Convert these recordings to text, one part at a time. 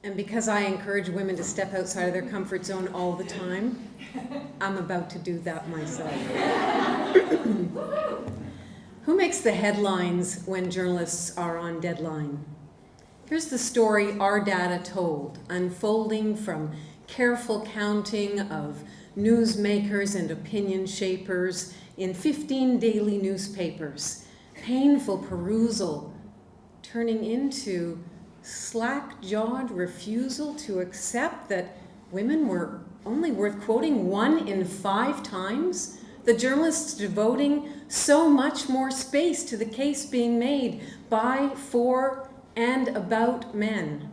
And because I encourage women to step outside of their comfort zone all the time, I'm about to do that myself. Who makes the headlines when journalists are on deadline? Here's the story our data told, unfolding from careful counting of newsmakers and opinion shapers in 15 daily newspapers. Painful perusal, turning into slack-jawed refusal to accept that women were only worth quoting 1 in 5 times. The journalists devoting so much more space to the case being made by, for, and about men.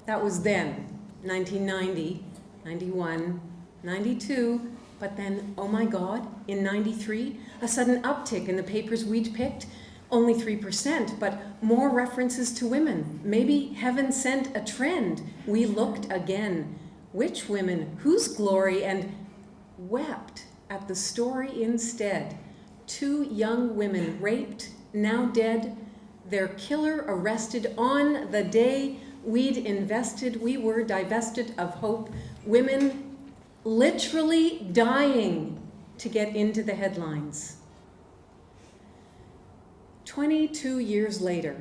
That was then, 1990, 91, 92, but then, oh my God, in 93, a sudden uptick in the papers we'd picked, only 3%, but more references to women. Maybe heaven sent a trend. We looked again. Which women, whose glory, and wept at the story instead. 2 young women raped, now dead, their killer arrested on the day we were divested of hope. Women literally dying to get into the headlines. 22 years later,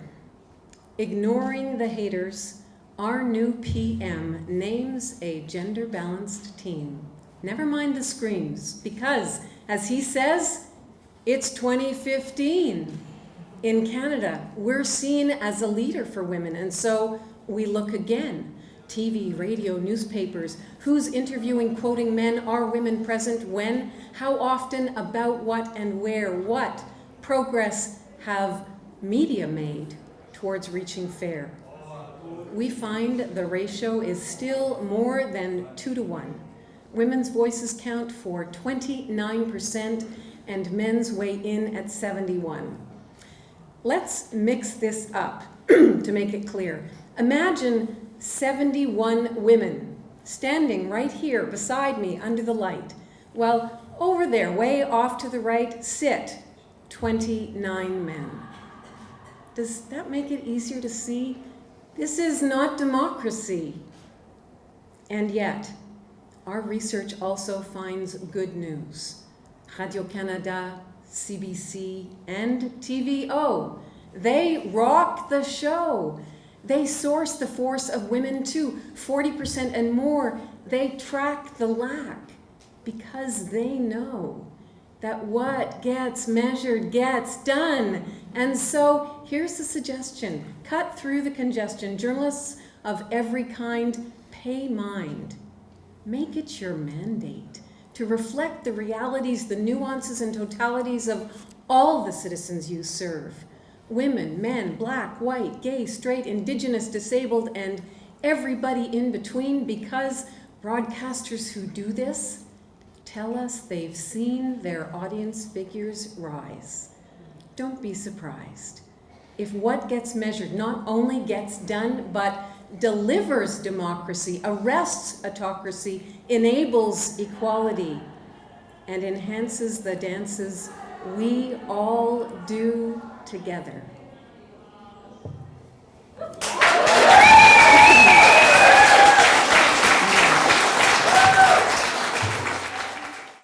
ignoring the haters, our new PM names a gender-balanced team. Never mind the screams, because, as he says, it's 2015. In Canada, we're seen as a leader for women, and so we look again. TV, radio, newspapers, who's interviewing, quoting men, are women present, when, how often, about what, and where, what progress have media made towards reaching fair? We find the ratio is still more than 2 to 1. Women's voices count for 29% and men's weigh in at 71. Let's mix this up to make it clear. Imagine 71 women standing right here beside me under the light. Well, over there, way off to the right, sit 29 men. Does that make it easier to see? This is not democracy. And yet, our research also finds good news. Radio-Canada, CBC, and TVO, they rock the show. They source the force of women too, 40% and more. They track the lack because they know that what gets measured gets done. And so here's the suggestion. Cut through the congestion. Journalists of every kind, pay mind. Make it your mandate to reflect the realities, the nuances and totalities of all the citizens you serve. Women, men, black, white, gay, straight, indigenous, disabled, and everybody in between, because broadcasters who do this tell us they've seen their audience figures rise. Don't be surprised if what gets measured not only gets done, but delivers democracy, arrests autocracy, enables equality, and enhances the dances we all do together.